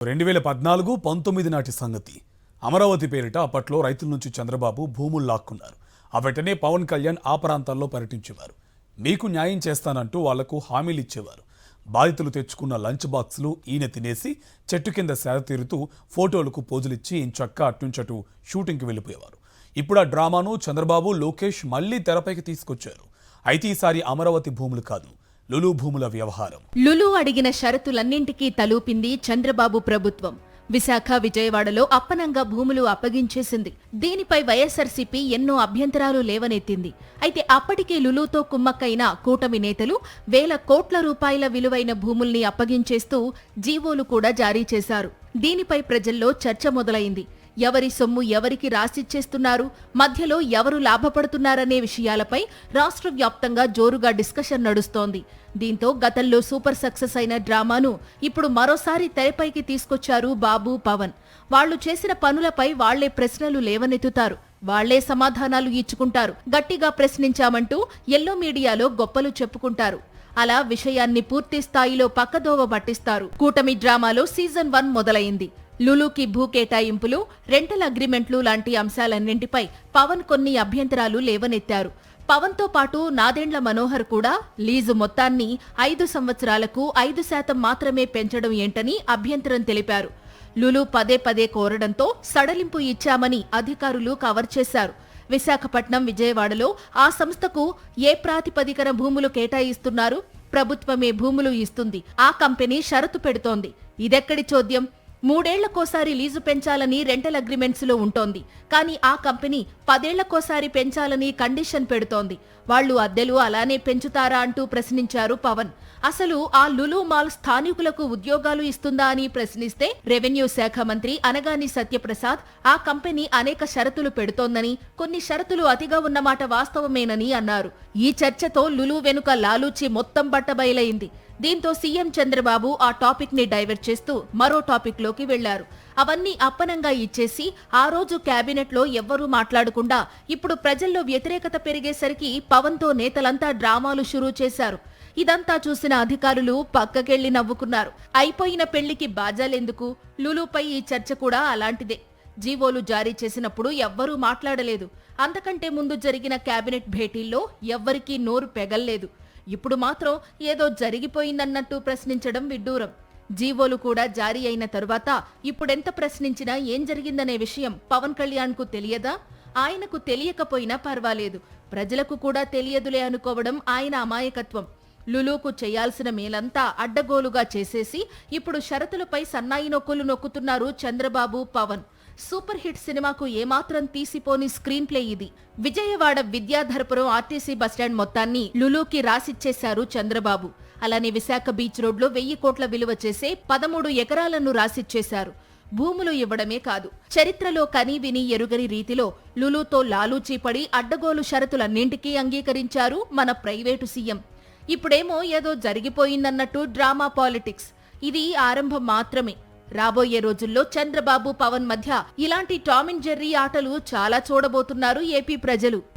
2014-19 నాటి సంగతి. అమరావతి పేరిట అప్పట్లో రైతుల నుంచి చంద్రబాబు భూములు లాక్కున్నారు. ఆ వెంటనే పవన్ కళ్యాణ్ ఆ ప్రాంతాల్లో పర్యటించేవారు. మీకు న్యాయం చేస్తానంటూ వాళ్లకు హామీలు ఇచ్చేవారు. బాధితులు తెచ్చుకున్న లంచ్ బాక్సులు ఈయన తినేసి చెట్టు కింద సేద తీరుతూ ఫోటోలకు పోజులిచ్చి ఇంచక్క అట్నుంచటు షూటింగ్కి వెళ్ళిపోయేవారు. ఇప్పుడు ఆ డ్రామాను చంద్రబాబు, లోకేష్ మళ్లీ తెరపైకి తీసుకొచ్చారు. అయితే ఈసారి అమరావతి భూములు కాదు, లులు భూముల వ్యవహారం. లులు అడిగిన షరతులన్నింటికీ తలూపింది చంద్రబాబు ప్రభుత్వం. విశాఖ, విజయవాడలో అప్పనంగా భూములు అప్పగించేసింది. దీనిపై వైఎస్ఆర్సీపీ ఎన్నో అభ్యంతరాలు లేవనెత్తింది. అయితే అప్పటికే లులుతో కుమ్మక్కైన కూటమి నేతలు వేల కోట్ల రూపాయల విలువైన భూముల్ని అప్పగించేస్తూ జీవోలు కూడా జారీ చేశారు. దీనిపై ప్రజల్లో చర్చ మొదలైంది. ఎవరి సొమ్ము ఎవరికి రాసిచ్చేస్తున్నారు, మధ్యలో ఎవరు లాభపడుతున్నారనే విషయాలపై రాష్ట్ర వ్యాప్తంగా జోరుగా డిస్కషన్ నడుస్తోంది. దీంతో గతంలో సూపర్ సక్సెస్ అయిన డ్రామాను ఇప్పుడు మరోసారి తెరపైకి తీసుకొచ్చారు బాబు, పవన్. వాళ్లు చేసిన పనులపై వాళ్లే ప్రశ్నలు లేవనెత్తుతారు, వాళ్లే సమాధానాలు ఇచ్చుకుంటారు. గట్టిగా ప్రశ్నించామంటూ ఎల్లో మీడియాలో గొప్పలు చెప్పుకుంటారు. అలా విషయాన్ని పూర్తి స్థాయిలో పక్కదోవ పట్టిస్తారు. కూటమి డ్రామాలో సీజన్ 1 మొదలైంది. లులుకి భూ కేటాయింపులు, రెంటల్ అగ్రిమెంట్లు లాంటి అంశాలన్నింటిపై పవన్ కొన్ని అభ్యంతరాలు లేవనెత్తారు. పవన్తో పాటు నాదెండ్ల మనోహర్ కూడా లీజు మొత్తాన్ని 5 సంవత్సరాలకు 5% మాత్రమే పెంచడం ఏంటని అభ్యంతరం తెలిపారు. లులు పదే పదే కోరడంతో సడలింపు ఇచ్చామని అధికారులు కవర్ చేశారు. విశాఖపట్నం, విజయవాడలో ఆ సంస్థకు ఏ ప్రాతిపదికన భూములు కేటాయిస్తున్నారు? ప్రభుత్వమే భూములు ఇస్తుంది. ఆ కంపెనీ షరతు పెడుతోంది. ఇదెక్కడి చోద్యం? 3 ఏళ్లకోసారి లీజు పెంచాలని రెంటల్ అగ్రిమెంట్స్ లో ఉంటోంది. కానీ ఆ కంపెనీ 10 ఏళ్లకోసారి పెంచాలని కండిషన్ పెడుతోంది. వాళ్లు అద్దెలు అలానే పెంచుతారా అంటూ ప్రశ్నించారు పవన్. అసలు ఆ లులు మాల్ స్థానికులకు ఉద్యోగాలు ఇస్తుందా అని ప్రశ్నిస్తే రెవెన్యూ శాఖ మంత్రి అనగాని సత్యప్రసాద్ ఆ కంపెనీ అనేక షరతులు పెడుతోందని, కొన్ని షరతులు అతిగా ఉన్నమాట వాస్తవమేనని అన్నారు. ఈ చర్చతో లులు వెనుక లాలూచి మొత్తం బట్టబయలైంది. దీంతో సీఎం చంద్రబాబు ఆ టాపిక్ ని డైవర్ట్ చేస్తూ మరో టాపిక్ లోకి వెళ్లారు. అవన్నీ అప్పనంగా ఇచ్చేసి ఆ రోజు కేబినెట్ లో ఎవ్వరూ మాట్లాడకుండా ఇప్పుడు ప్రజల్లో వ్యతిరేకత పెరిగేసరికి పవన్ తో నేతలంతా డ్రామాలు షురూ చేశారు. ఇదంతా చూసిన అధికారులు పక్కకెళ్లి నవ్వుకున్నారు. అయిపోయిన పెళ్లికి బాజాలెందుకు? లులుపై ఈ చర్చ కూడా అలాంటిదే. జీవోలు జారీ చేసినప్పుడు ఎవ్వరూ మాట్లాడలేదు. అంతకంటే ముందు జరిగిన కేబినెట్ భేటీల్లో ఎవ్వరికీ నోరు పెగల్లేదు. ఇప్పుడు మాత్రం ఏదో జరిగిపోయిందన్నట్టు ప్రశ్నించడం విడ్డూరం. జీవోలు కూడా జారీ అయిన తరువాత ఇప్పుడెంత ప్రశ్నించినా ఏం జరిగిందనే విషయం పవన్ కళ్యాణ్ కు తెలియదా? ఆయనకు తెలియకపోయినా పర్వాలేదు, ప్రజలకు కూడా తెలియదులే అనుకోవడం ఆయన అమాయకత్వం. లులుకు చేయాల్సిన మేలంతా అడ్డగోలుగా చేసేసి ఇప్పుడు షరతులపై సన్నాయి నొక్కులు నొక్కుతున్నారు చంద్రబాబు, పవన్. సూపర్ హిట్ సినిమాకు ఏమాత్రం తీసిపోని స్క్రీన్ ప్లే ఇది. విజయవాడ విద్యాధరపురం ఆర్టీసీ బస్టాండ్ మొత్తాన్ని లులుకి రాసిచ్చేశారు చంద్రబాబు. అలానే విశాఖ బీచ్ రోడ్లో 1000 కోట్ల విలువ చేసే 13 ఎకరాలను రాసిచ్చేశారు. భూములు ఇవ్వడమే కాదు, చరిత్రలో కనీ విని ఎరుగని రీతిలో లులుతో లాలూచీపడి అడ్డగోలు షరతులన్నింటికీ అంగీకరించారు మన ప్రైవేటు సీఎం. ఇప్పుడేమో ఏదో జరిగిపోయిందన్నట్టు డ్రామా పాలిటిక్స్. ఇది ఆరంభం మాత్రమే. రాబోయే రోజుల్లో చంద్రబాబు, పవన్ మధ్య ఇలాంటి టామ్ అండ్ జెర్రీ ఆటలు చాలా చూడబోతున్నారు ఏపీ ప్రజలు.